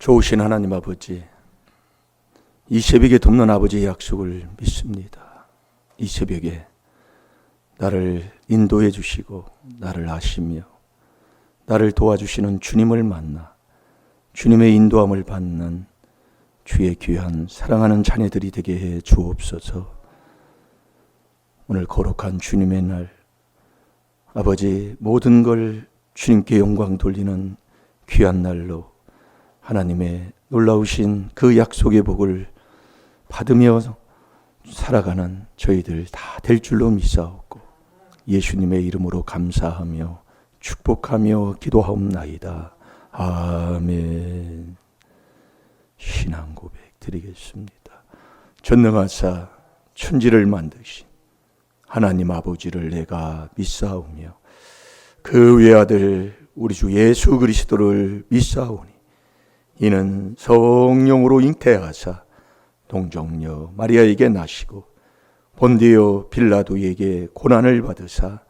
좋으신 하나님 아버지, 이 새벽에 돕는 아버지의 약속을 믿습니다. 이 새벽에 나를 인도해 주시고 나를 아시며 나를 도와주시는 주님을 만나 주님의 인도함을 받는 주의 귀한 사랑하는 자녀들이 되게 해 주옵소서. 오늘 거룩한 주님의 날, 아버지 모든 걸 주님께 영광 돌리는 귀한 날로 하나님의 놀라우신 그 약속의 복을 받으며 살아가는 저희들 다 될 줄로 믿사옵고 예수님의 이름으로 감사하며 축복하며 기도하옵나이다. 아멘. 신앙 고백 드리겠습니다. 전능하사 천지를 만드신 하나님 아버지를 내가 믿사오며 그 외아들 우리 주 예수 그리스도를 믿사오니 이는 성령으로 잉태하사 동정녀 마리아에게 나시고 본디오 빌라도에게 고난을 받으사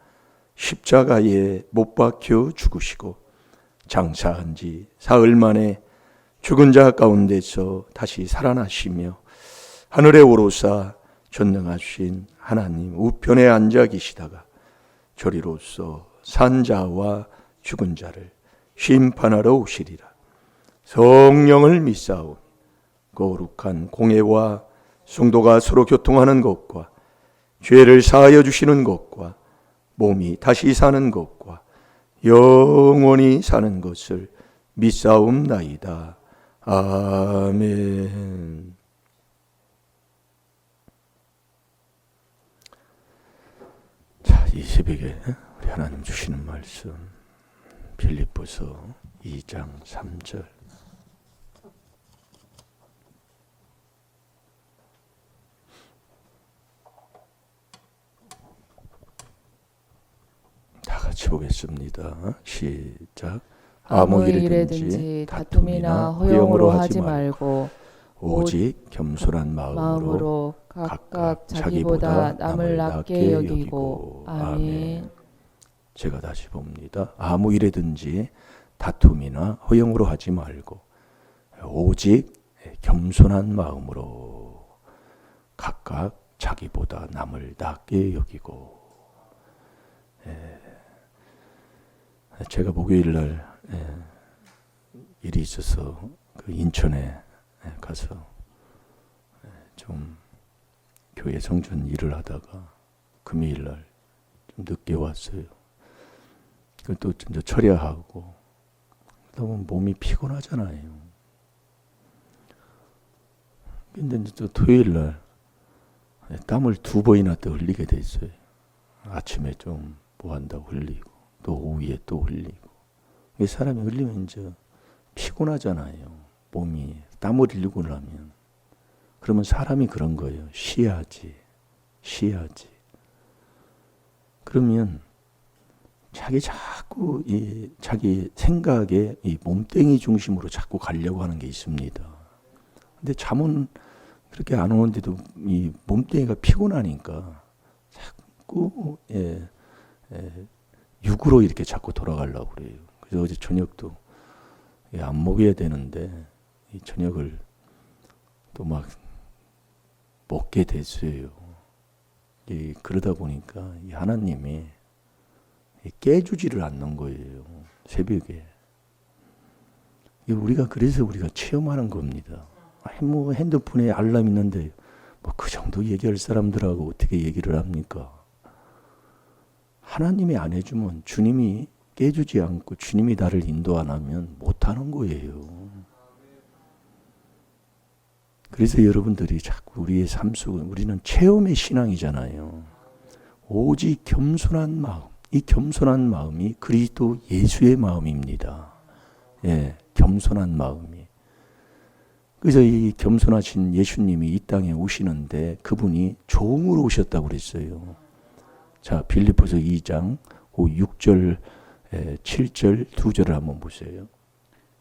십자가에 못 박혀 죽으시고 장사한 지 사흘 만에 죽은 자 가운데서 다시 살아나시며 하늘에 오르사 전능하신 하나님 우편에 앉아 계시다가 저리로서 산 자와 죽은 자를 심판하러 오시리라. 성령을 믿사오니 거룩한 공회와 성도가 서로 교통하는 것과 죄를 사하여 주시는 것과 몸이 다시 사는 것과 영원히 사는 것을 믿사옵나이다. 아멘. 자, 이 새벽에 우리 하나님 주시는 말씀 빌립보서 2장 3절. 다 같이 보겠습니다. 시작. 아무 일에든지 다툼이나 허용으로 하지 말고 오직 겸손한 마음으로 각각 자기보다 남을 낮게 여기고. 아멘. 제가 다시 봅니다. 아무 일에든지 다툼이나 허용으로 하지 말고 오직 겸손한 마음으로 각각 자기보다 남을 낮게 여기고. 제가 목요일 날 일이 있어서 그 인천에 가서 좀 교회 성전 일을 하다가 금요일 날 좀 늦게 왔어요. 그또 좀 처리하고 그러다 보면 몸이 피곤하잖아요. 근데 이제 또 토요일 날 땀을 2번이나 또 흘리게 됐어요. 아침에 좀 뭐 한다고 흘리고 또 오후에 또 흘리고. 사람이 흘리면 이제 피곤하잖아요. 몸이 땀을 흘리고 나면. 그러면 사람이 그런 거예요. 쉬어야지. 그러면 자꾸 자기 생각에 이 몸뚱이 중심으로 자꾸 가려고 하는 게 있습니다. 근데 잠은 그렇게 안 오는데도 이 몸뚱이가 피곤하니까 자꾸 육으로 이렇게 자꾸 돌아가려고 그래요. 그래서 어제 저녁도 안 먹어야 되는데 이 저녁을 또 막 먹게 됐어요. 그러다 보니까 이 하나님이 깨주지를 않는 거예요. 새벽에. 그래서 우리가 체험하는 겁니다. 뭐 핸드폰에 알람 있는데 뭐 그 정도 얘기할 사람들하고 어떻게 얘기를 합니까? 하나님이 안 해주면 주님이 깨주지 않고 주님이 나를 인도 안 하면 못하는 거예요. 그래서 여러분들이 자꾸 우리의 삶 속은 우리는 체험의 신앙이잖아요. 오직 겸손한 마음, 이 겸손한 마음이 그리스도 예수의 마음입니다. 겸손한 마음이. 그래서 이 겸손하신 예수님이 이 땅에 오시는데 그분이 종으로 오셨다고 그랬어요. 자, 빌립보서 2장 6절 7절 2절을 한번 보세요.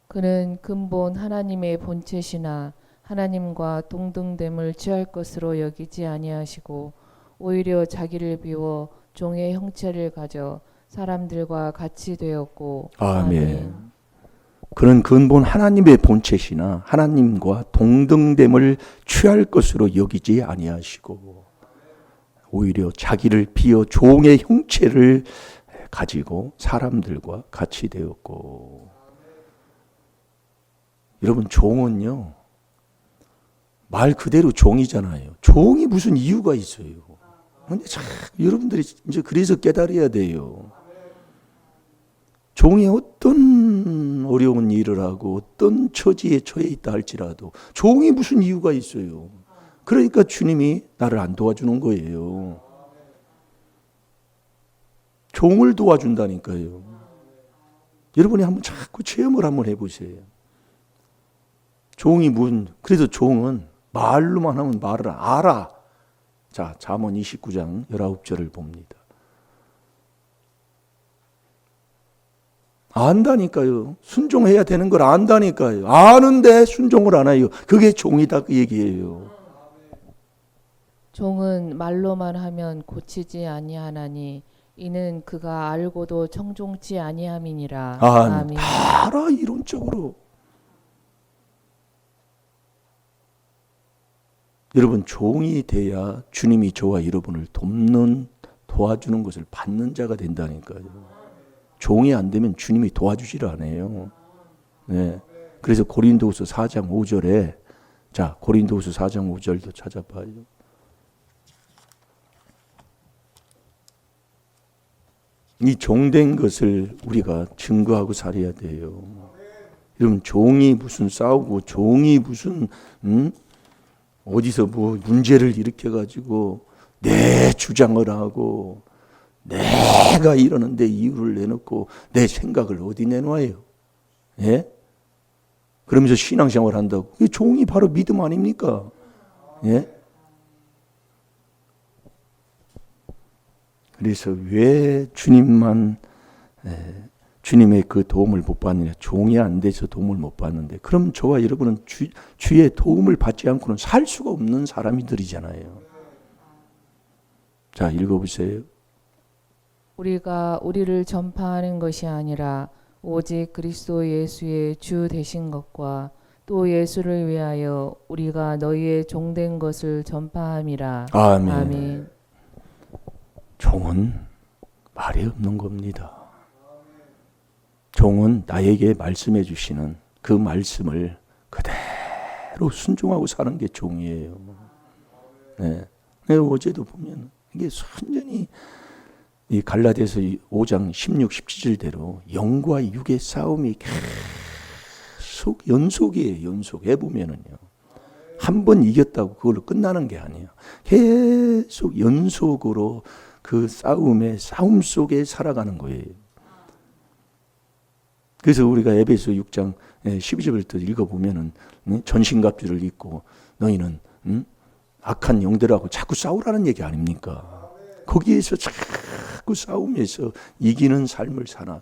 그는 근본 하나님의 본체시나 하나님과 동등됨을 취할 것으로 여기지 아니하시고 오히려 자기를 비워 종의 형체를 가져 사람들과 같이 되었고. 아멘. 그런 근본 하나님의 본체시나 하나님과 동등됨을 취할 것으로 여기지 아니하시고 오히려 자기를 비어 종의 형체를 가지고 사람들과 같이 되었고. 여러분, 종은요 말 그대로 종이잖아요. 종이 무슨 이유가 있어요. 근데 참 여러분들이 이제 그래서 깨달아야 돼요. 종이 어떤 어려운 일을 하고 어떤 처지에 처해 있다 할지라도 종이 무슨 이유가 있어요. 그러니까 주님이 나를 안 도와주는 거예요. 종을 도와준다니까요. 여러분이 한번 자꾸 체험을 한번 해보세요. 종이 그래서 종은 말로만 하면 말을 알아. 자, 잠언 29장 19절을 봅니다. 안다니까요. 순종해야 되는 걸 안다니까요. 아는데 순종을 안 해요. 그게 종이다 그 얘기예요. 종은 말로만 하면 고치지 아니하나니 이는 그가 알고도 청종치 아니함이니라. 아멘. 다 알아 이론적으로. 여러분, 종이 돼야 주님이 저와 여러분을 도와주는 것을 받는 자가 된다니까요. 종이 안 되면 주님이 도와주지를 않아요. 네. 그래서 고린도후서 4장 5절에 자, 고린도후서 4장 5절도 찾아봐요. 이 종된 것을 우리가 증거하고 살아야 돼요. 여러분, 종이 무슨 싸우고 종이 무슨 어디서 뭐 문제를 일으켜 가지고 내 주장을 하고 내가 이러는데 이유를 내놓고 내 생각을 어디 내놓아요? 예? 그러면서 신앙생활 한다고. 이 종이 바로 믿음 아닙니까? 예? 그래서 왜 주님의 그 도움을 못 받느냐? 종이 안 돼서 도움을 못 받는데, 그럼 저와 여러분은 주의 도움을 받지 않고는 살 수가 없는 사람들이잖아요. 자, 읽어보세요. 우리가 우리를 전파하는 것이 아니라 오직 그리스도 예수의 주 되신 것과 또 예수를 위하여 우리가 너희의 종된 것을 전파함이라. 아멘. 아멘. 종은 말이 없는 겁니다. 종은 나에게 말씀해 주시는 그 말씀을 그대로 순종하고 사는 게 종이에요. 네. 어제도 보면 이게 완전히 이 갈라디아서 5장 16, 17절대로 영과 육의 싸움이 계속 연속이에요. 연속해 보면은요. 한 번 이겼다고 그걸로 끝나는 게 아니에요. 계속 연속으로 그 싸움 속에 살아가는 거예요. 그래서 우리가 에베소 6장 12절부터 읽어보면은 전신갑주를 입고 너희는 악한 영들하고 자꾸 싸우라는 얘기 아닙니까? 거기에서 자꾸 싸우면서 이기는 삶을 사나.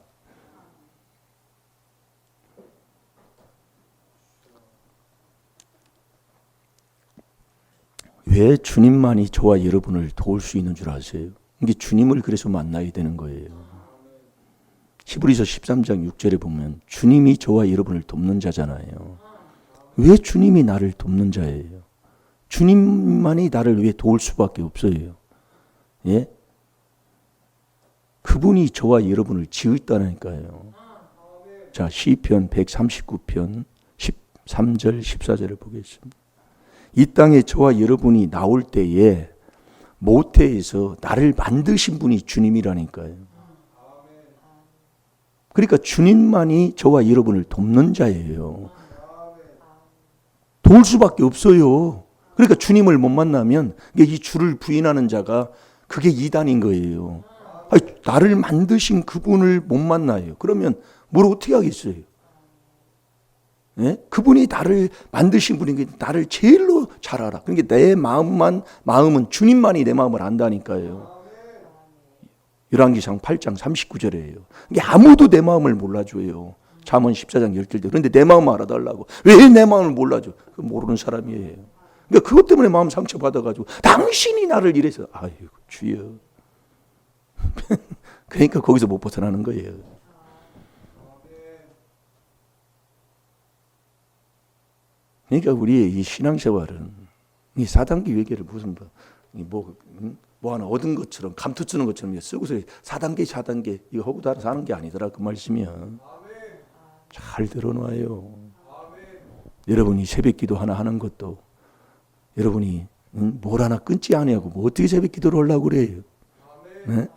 왜 주님만이 저와 여러분을 도울 수 있는 줄 아세요? 이게 주님을 그래서 만나야 되는 거예요. 히브리서 13장 6절에 보면 주님이 저와 여러분을 돕는 자잖아요. 왜 주님이 나를 돕는 자예요? 주님만이 나를 왜 도울 수밖에 없어요. 예? 그분이 저와 여러분을 지었다니까요. 자, 시편 139편 13절 14절을 보겠습니다. 이 땅에 저와 여러분이 나올 때에 모태에서 나를 만드신 분이 주님이라니까요. 그러니까 주님만이 저와 여러분을 돕는 자예요. 도울 수밖에 없어요. 그러니까 주님을 못 만나면 이 주를 부인하는 자가 그게 이단인 거예요. 아니, 나를 만드신 그분을 못 만나요. 그러면 뭘 어떻게 하겠어요? 예? 그분이 나를 만드신 분이니까 나를 제일로 잘 알아. 그러니까 내 마음은 주님만이 내 마음을 안다니까요. 열왕기상 8장 39절이에요. 아무도 내 마음을 몰라줘요. 잠언 14장 10절대로. 그런데 내 마음을 알아달라고. 왜 내 마음을 몰라줘? 그 모르는 사람이에요. 그러니까 그것 때문에 마음 상처받아가지고 당신이 나를 이래서 아이고 주여. 그러니까 거기서 못 벗어나는 거예요. 그러니까 우리의 이 신앙생활은 이 4단계 회개를 무슨 뭐 하나 얻은 것처럼 감투 쓰는 것처럼 쓰고서 4단계 이거 하고 다 사는 게 아니더라 그 말씀이야. 잘 들어놔요. 여러분이 새벽기도 하나 하는 것도 여러분이 뭘 하나 끊지 아니하고 뭐 어떻게 새벽기도를 하려고 그래요? 네?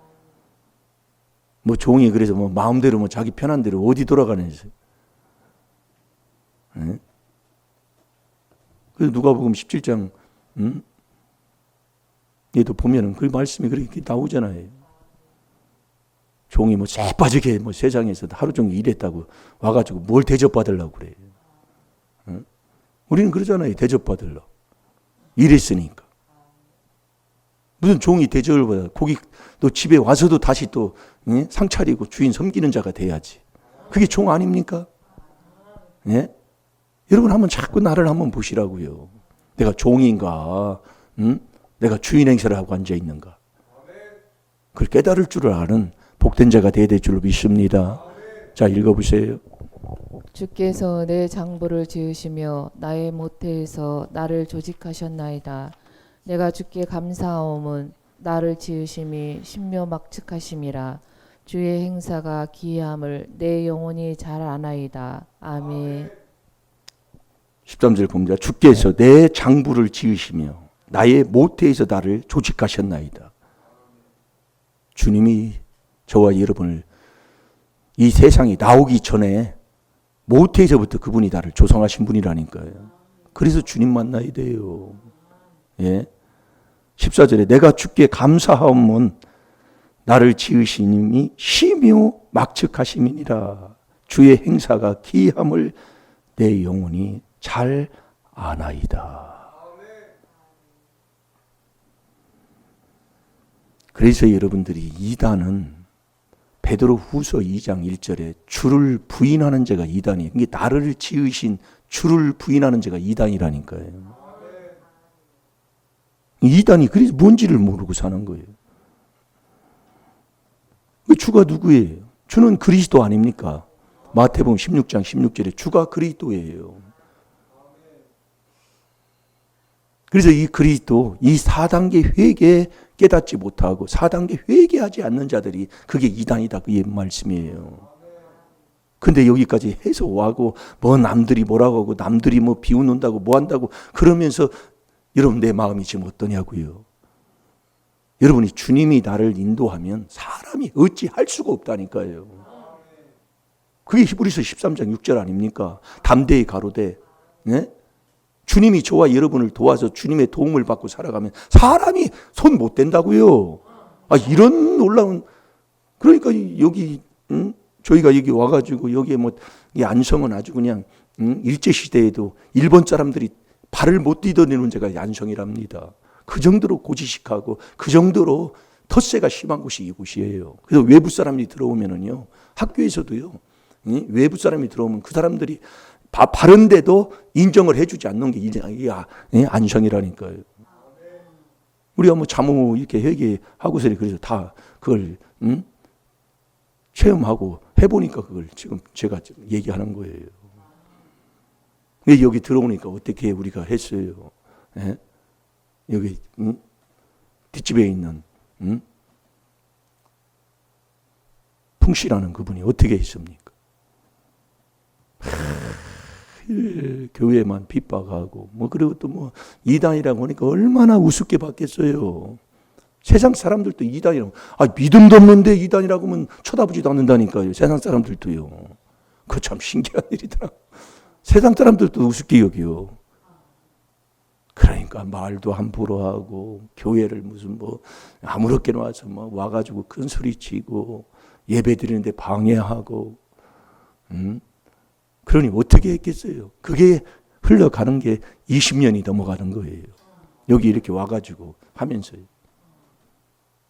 뭐 종이 그래서 뭐 마음대로 뭐 자기 편한 대로 어디 돌아가는지. 네? 그래서 누가복음 17장 얘도 보면은 그 말씀이 그렇게 나오잖아요. 종이 뭐 새빠지게 뭐 세상에서 하루 종일 일했다고 와가지고 뭘 대접받으려고 그래요. 응? 우리는 그러잖아요. 대접받으려고. 일했으니까. 무슨 종이 대접을 받아. 거기 또 집에 와서도 다시 또 상 차리고 주인 섬기는 자가 돼야지. 그게 종 아닙니까? 예? 여러분 한번 자꾸 나를 한번 보시라고요. 내가 종인가? 내가 주인 행세를 하고 앉아 있는가? 그걸 깨달을 줄 아는 복된 자가 되어야 될 줄로 믿습니다. 자, 읽어보세요. 주께서 내 장부를 지으시며 나의 모태에서 나를 조직하셨나이다. 내가 주께 감사하옴은 나를 지으심이 신묘막측하심이라. 주의 행사가 기이함을 내 영혼이 잘 아나이다. 아멘. 13절 봅니다. 주께서 내 장부를 지으시며 나의 모태에서 나를 조직하셨나이다. 주님이 저와 여러분을 이 세상에 나오기 전에 모태에서부터 그분이 나를 조성하신 분이라니까요. 그래서 주님 만나야 돼요. 예. 14절에 내가 주께 감사하옵은 나를 지으신 이님이 심요 막측하심이니라. 주의 행사가 기이함을 내 영혼이 잘 아나이다. 그래서 여러분들이 이단은 베드로 후서 2장 1절에 주를 부인하는 자가 이단이에요. 이게 나를 지으신 주를 부인하는 자가 이단이라니까요. 이단이 그래서 뭔지를 모르고 사는 거예요. 그 주가 누구예요? 주는 그리스도 아닙니까? 마태복음 16장 16절에 주가 그리스도예요. 그래서 이 그리스도, 이 4단계 회개 깨닫지 못하고 4단계 회개하지 않는 자들이 그게 이단이다. 그 말씀이에요. 근데 여기까지 해서 와고 뭐 남들이 뭐라고 하고 남들이 뭐 비웃는다고 뭐 한다고 그러면서 여러분 내 마음이 지금 어떠냐고요. 여러분이 주님이 나를 인도하면 사람이 어찌 할 수가 없다니까요. 그게 히브리서 13장 6절 아닙니까? 담대히 가로되 네? 주님이 저와 여러분을 도와서 주님의 도움을 받고 살아가면 사람이 손 못 댄다고요. 아, 이런 놀라운, 그러니까 여기 저희가 여기 와가지고 여기에 뭐 이 안성은 아주 그냥 일제 시대에도 일본 사람들이 발을 못 디뎌내는 데가 안성이랍니다. 그 정도로 고지식하고 그 정도로 텃세가 심한 곳이 이곳이에요. 그래서 외부 사람이 들어오면은요, 학교에서도요, 외부 사람이 들어오면 그 사람들이 바른데도 인정을 해주지 않는 게 안성이라니까요. 우리가 뭐 자모 이렇게 회개하고서 그래서 다 그걸 체험하고 해보니까 그걸 지금 제가 얘기하는 거예요. 여기 들어오니까 어떻게 우리가 했어요? 예? 여기 뒷집에 있는 풍씨라는 그분이 어떻게 했습니까? 교회만 핍박하고 뭐 그리고 또 뭐 이단이라고 하니까 얼마나 우습게 받겠어요. 세상 사람들도 이단이라고 믿음도 없는데 이단이라고 하면 쳐다보지도 않는다니까요. 세상 사람들도요. 그거 참 신기한 일이더라. 세상 사람들도 우습게 여기요. 그러니까 말도 함부로 하고 교회를 무슨 뭐 아무렇게 와서 뭐 와가지고 큰 소리 치고 예배 드리는데 방해하고 그러니 어떻게 했겠어요? 그게 흘러가는 게 20년이 넘어가는 거예요. 여기 이렇게 와가지고 하면서요.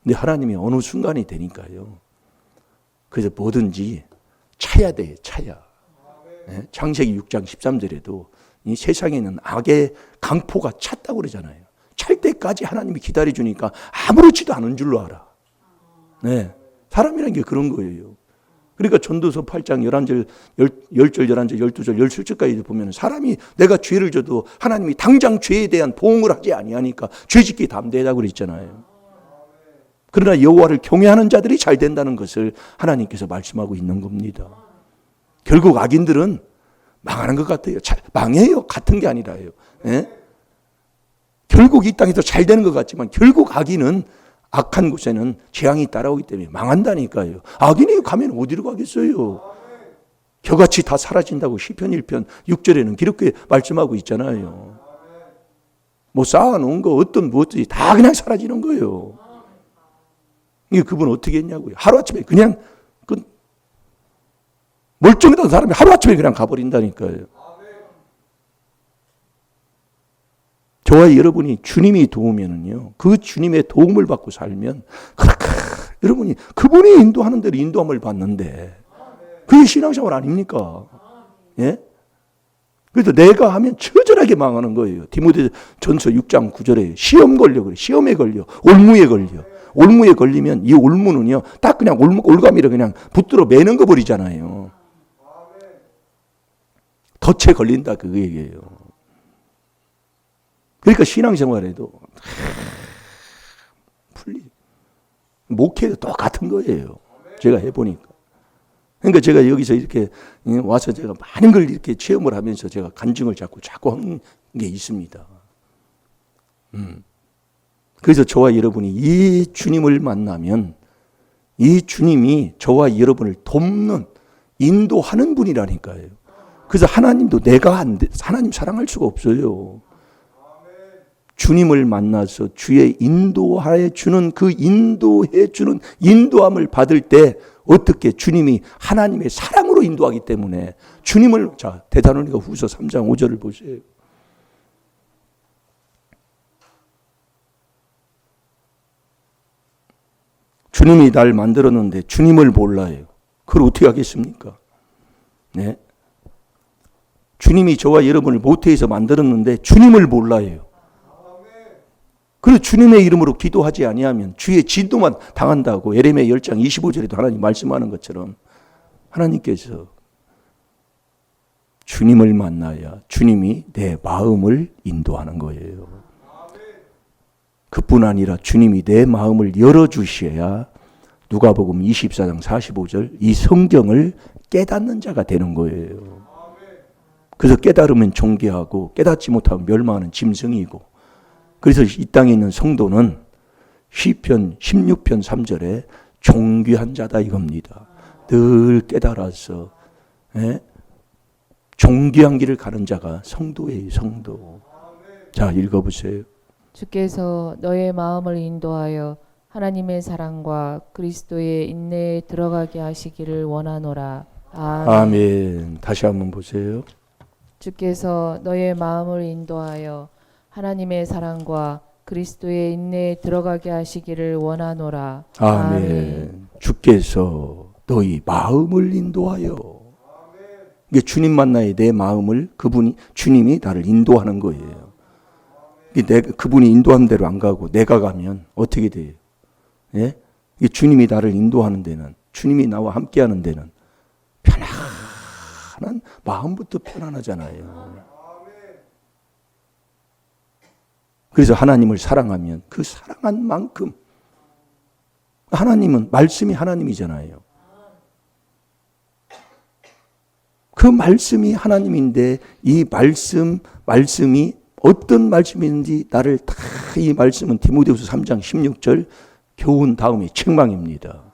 근데 하나님이 어느 순간이 되니까요. 그래서 뭐든지 차야 돼, 차야. 네? 창세기 6장 13절에도 이 세상에는 악의 강포가 찼다고 그러잖아요. 찰 때까지 하나님이 기다려주니까 아무렇지도 않은 줄로 알아. 네. 사람이라는 게 그런 거예요. 그러니까 전도서 8장 11절, 10절, 11절, 12절, 17절까지 보면 사람이 내가 죄를 져도 하나님이 당장 죄에 대한 보응을 하지 아니하니까 죄짓기 담대하다고 그랬잖아요. 그러나 여호와를 경외하는 자들이 잘 된다는 것을 하나님께서 말씀하고 있는 겁니다. 결국 악인들은 망하는 것 같아요. 망해요. 같은 게 아니라요. 예? 결국 이 땅에서 잘 되는 것 같지만 결국 악인은 악한 곳에는 재앙이 따라오기 때문에 망한다니까요. 악인이 가면 어디로 가겠어요? 겨같이 다 사라진다고 시편 1편 6절에는 그렇게 말씀하고 있잖아요. 뭐 쌓아놓은 거 어떤 무엇들이 다 그냥 사라지는 거예요. 이게 그분 어떻게 했냐고요. 하루아침에 그냥 멀쩡했던 사람이 하루아침에 그냥 가버린다니까요. 저와 여러분이 주님이 도우면은요, 그 주님의 도움을 받고 살면, 여러분이 그분이 인도하는 대로 인도함을 받는데, 그게 신앙생활 아닙니까? 예? 그래서 내가 하면 처절하게 망하는 거예요. 디모데전서 6장 9절에 시험 걸려 그래. 시험에 걸려. 올무에 걸려. 올무에 걸리면 이 올무는요, 딱 그냥 올가미를 그냥 붙들어 매는 거 버리잖아요. 덫에 걸린다 그 얘기예요. 그러니까 신앙생활에도 목회도 똑같은 거예요. 제가 해보니까. 그러니까 제가 여기서 이렇게 와서 제가 많은 걸 이렇게 체험을 하면서 제가 간증을 자꾸 한 게 있습니다. 그래서 저와 여러분이 이 주님을 만나면 이 주님이 저와 여러분을 돕는, 인도하는 분이라니까요. 그래서 하나님도 하나님 사랑할 수가 없어요. 주님을 만나서 주의 인도해 주는 그 인도해 주는 인도함을 받을 때 어떻게 주님이 하나님의 사랑으로 인도하기 때문에 주님을, 자, 데살로니가 후서 3장 5절을 보세요. 주님이 날 만들었는데 주님을 몰라요. 그걸 어떻게 하겠습니까? 네. 주님이 저와 여러분을 모태에서 만들었는데 주님을 몰라요. 그래서 주님의 이름으로 기도하지 아니하면 주의 진노만 당한다고 예레미야 10장 25절에도 하나님 말씀하는 것처럼 하나님께서 주님을 만나야 주님이 내 마음을 인도하는 거예요. 그뿐 아니라 주님이 내 마음을 열어주셔야 누가복음 24장 45절 이 성경을 깨닫는 자가 되는 거예요. 그래서 깨달으면 존귀하고 깨닫지 못하면 멸망하는 짐승이고, 그래서 이 땅에 있는 성도는 시편 16편 3절에 존귀한 자다 이겁니다. 늘 깨달아서 존귀한 길을 가는 자가 성도예요. 성도. 자, 읽어보세요. 주께서 너의 마음을 인도하여 하나님의 사랑과 그리스도의 인내에 들어가게 하시기를 원하노라. 아멘. 아멘. 다시 한번 보세요. 주께서 너의 마음을 인도하여 하나님의 사랑과 그리스도의 인내에 들어가게 하시기를 원하노라. 아멘. 아멘. 주께서 너희 마음을 인도하여. 이게 주님 만나야 내 마음을 주님이 나를 인도하는 거예요. 그분이 인도하는 대로 안 가고 내가 가면 어떻게 돼요? 예? 이게 주님이 나를 인도하는 데는, 주님이 나와 함께하는 데는 편안한 마음부터 편안하잖아요. 그래서 하나님을 사랑하면 그 사랑한 만큼, 하나님은 말씀이 하나님이잖아요. 그 말씀이 하나님인데 이 말씀이 어떤 말씀인지 나를 다, 이 말씀은 디모데후서 3장 16절 교훈 다음에 책망입니다.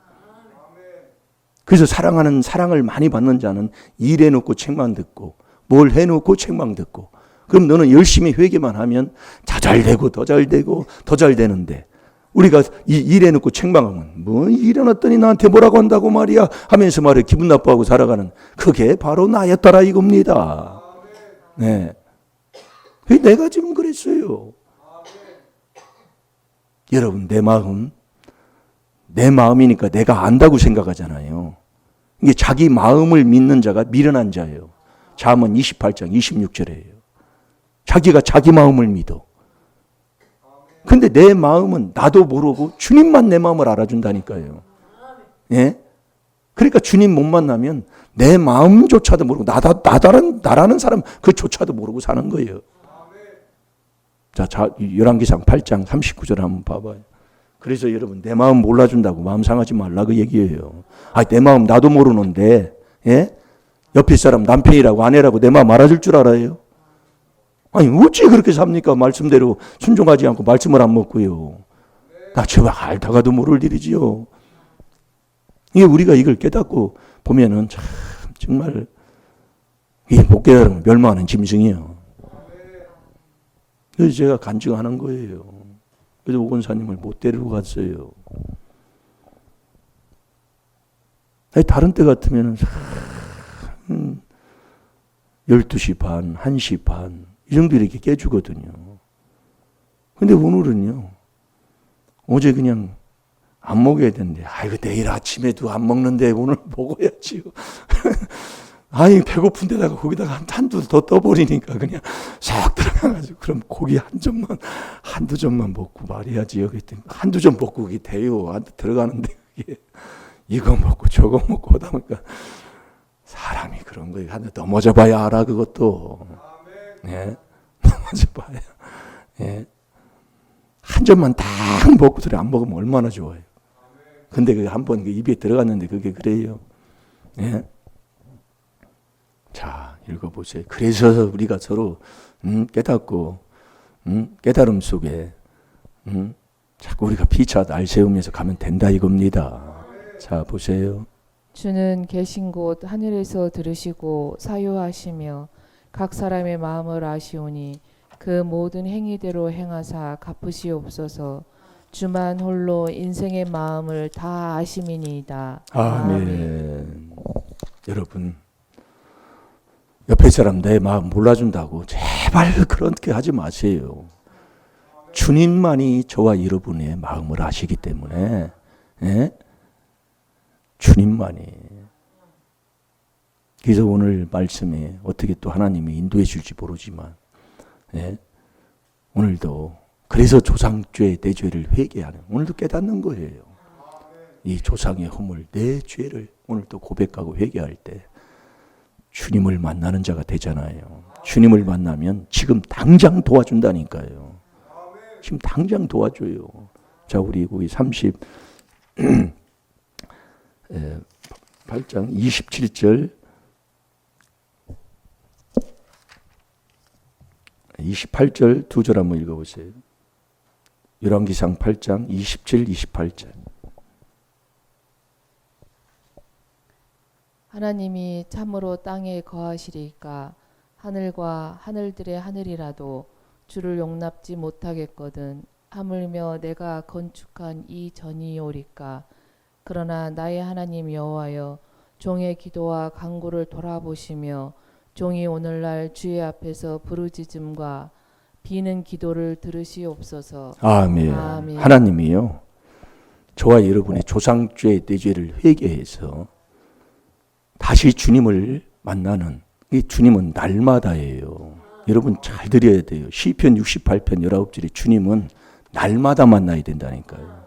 그래서 사랑을 많이 받는 자는 일해놓고 책망 듣고 뭘 해놓고 책망 듣고, 그럼 너는 열심히 회개만 하면 더 잘되고 더 잘되고 더 잘되는데, 우리가 일해놓고 책망하면 뭐 일해놨더니 나한테 뭐라고 한다고 말이야 하면서 말해 기분 나빠하고 살아가는, 그게 바로 나였더라 이겁니다. 네. 내가 지금 그랬어요. 여러분, 내 마음이니까 내가 안다고 생각하잖아요. 이게 자기 마음을 믿는 자가 미련한 자예요. 잠언 28장 26절이에요. 자기가 자기 마음을 믿어. 근데 내 마음은 나도 모르고 주님만 내 마음을 알아준다니까요. 예? 그러니까 주님 못 만나면 내 마음조차도 모르고 나라는 사람 그조차도 모르고 사는 거예요. 자, 열왕기상 8장 39절 한번 봐봐요. 그래서 여러분 내 마음 몰라준다고 마음 상하지 말라 그 얘기예요. 내 마음 나도 모르는데 옆에 사람 남편이라고 아내라고 내 마음 알아줄 줄 알아요? 어찌 그렇게 삽니까? 말씀대로 순종하지 않고 말씀을 안 먹고요. 나 제발 알다가도 모를 일이지요. 이게 우리가 이걸 깨닫고 보면은 참 정말 이게 못 깨달으면 멸망하는 짐승이에요. 그래서 제가 간증하는 거예요. 그래서 오 권사님을 못 데리고 갔어요. 다른 때 같으면 12시 반, 1시 반 이 정도 이렇게 깨주거든요. 근데 오늘은요. 어제 그냥 안 먹어야 되는데 이거 내일 아침에도 안 먹는데 오늘 먹어야지요. 배고픈 데다가 거기다가 한두 더 떠버리니까 그냥 싹 들어가가지고 그럼 고기 한두 점만 먹고 말해야지요. 그랬더니 한두 점 먹고 그게 돼요. 들어가는데 그게 이거 먹고 저거 먹고 하다 보니까 사람이 그런 거예요. 넘어져 봐야 알아 그것도. 넘어져 봐야. 한 점만 딱 먹고 소리 안 먹으면 얼마나 좋아요. 근데 그게 한번 입에 들어갔는데 그게 그래요. 자, 읽어보세요. 그래서 우리가 서로 깨닫고 깨달음 속에 자꾸 우리가 피차 날 세우면서 가면 된다 이겁니다. 자, 보세요. 주는 계신 곳 하늘에서 들으시고 사유하시며 각 사람의 마음을 아시오니 그 모든 행위대로 행하사 갚으시옵소서. 주만 홀로 인생의 마음을 다 아심이니이다. 아멘. 여러분 옆에 사람 내 마음 몰라준다고 제발 그렇게 하지 마세요. 주님만이 저와 여러분의 마음을 아시기 때문에 주님만이. 그래서 오늘 말씀에 어떻게 또 하나님이 인도해 줄지 모르지만 오늘도 그래서 조상죄 내 죄를 회개하는 오늘도 깨닫는 거예요. 이 조상의 허물 내 죄를 오늘도 고백하고 회개할 때 주님을 만나는 자가 되잖아요. 주님을 만나면 지금 당장 도와준다니까요. 지금 당장 도와줘요. 자, 우리 거기 38장 27절 28절 두 절 한번 읽어보세요. 열왕기상 8장 27, 28절. 하나님이 참으로 땅에 거하시리까 하늘과 하늘들의 하늘이라도 주를 용납지 못하겠거든. 하물며 내가 건축한 이 전이오리까. 그러나 나의 하나님 여호와여 종의 기도와 간구를 돌아보시며 종이 오늘날 주의 앞에서 부르짖음과 비는 기도를 들으시옵소서. 아멘. 아멘. 하나님이요 저와 여러분의 조상죄 내 죄를 회개해서 다시 주님을 만나는 이 주님은 날마다예요. 여러분 잘 들어야 돼요. 시편 68편 19절에 주님은 날마다 만나야 된다니까요.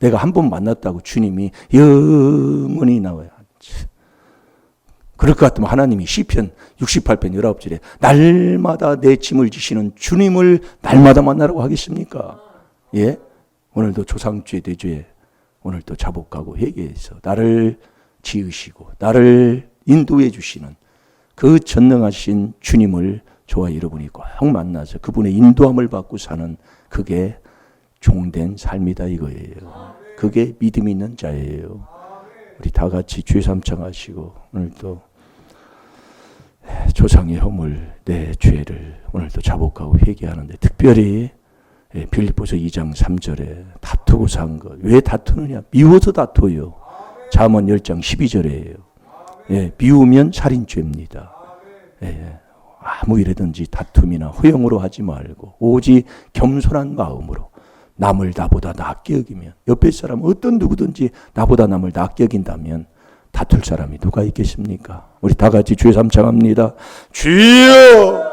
내가 한 번 만났다고 주님이 영원히 나와야 하지. 그럴 것 같으면 하나님이 시편 68편 19절에 날마다 내 짐을 지시는 주님을 날마다 만나라고 하겠습니까? 오늘도 조상죄 대죄 오늘도 자복하고 회개해서 나를 지으시고 나를 인도해 주시는 그 전능하신 주님을 저와 여러분이 꼭 만나서 그분의 인도함을 받고 사는 그게 종된 삶이다 이거예요. 그게 믿음 있는 자예요. 우리 다 같이 주의 삼창하시고 오늘도 조상의 허물 내 죄를 오늘도 자복하고 회개하는데 특별히 빌립보서 2장 3절에 다투고 산 것. 왜 다투느냐? 미워서 다투요. 잠언 10장 12절에요. 미우면 살인죄입니다. 아무 일에든지 다툼이나 허용으로 하지 말고 오직 겸손한 마음으로 남을 나보다 낫게 여기면 옆에 사람 어떤 누구든지 나보다 남을 낫게 여긴다면 다툴 사람이 누가 있겠습니까? 우리 다 같이 주의 삼창합니다. 주여!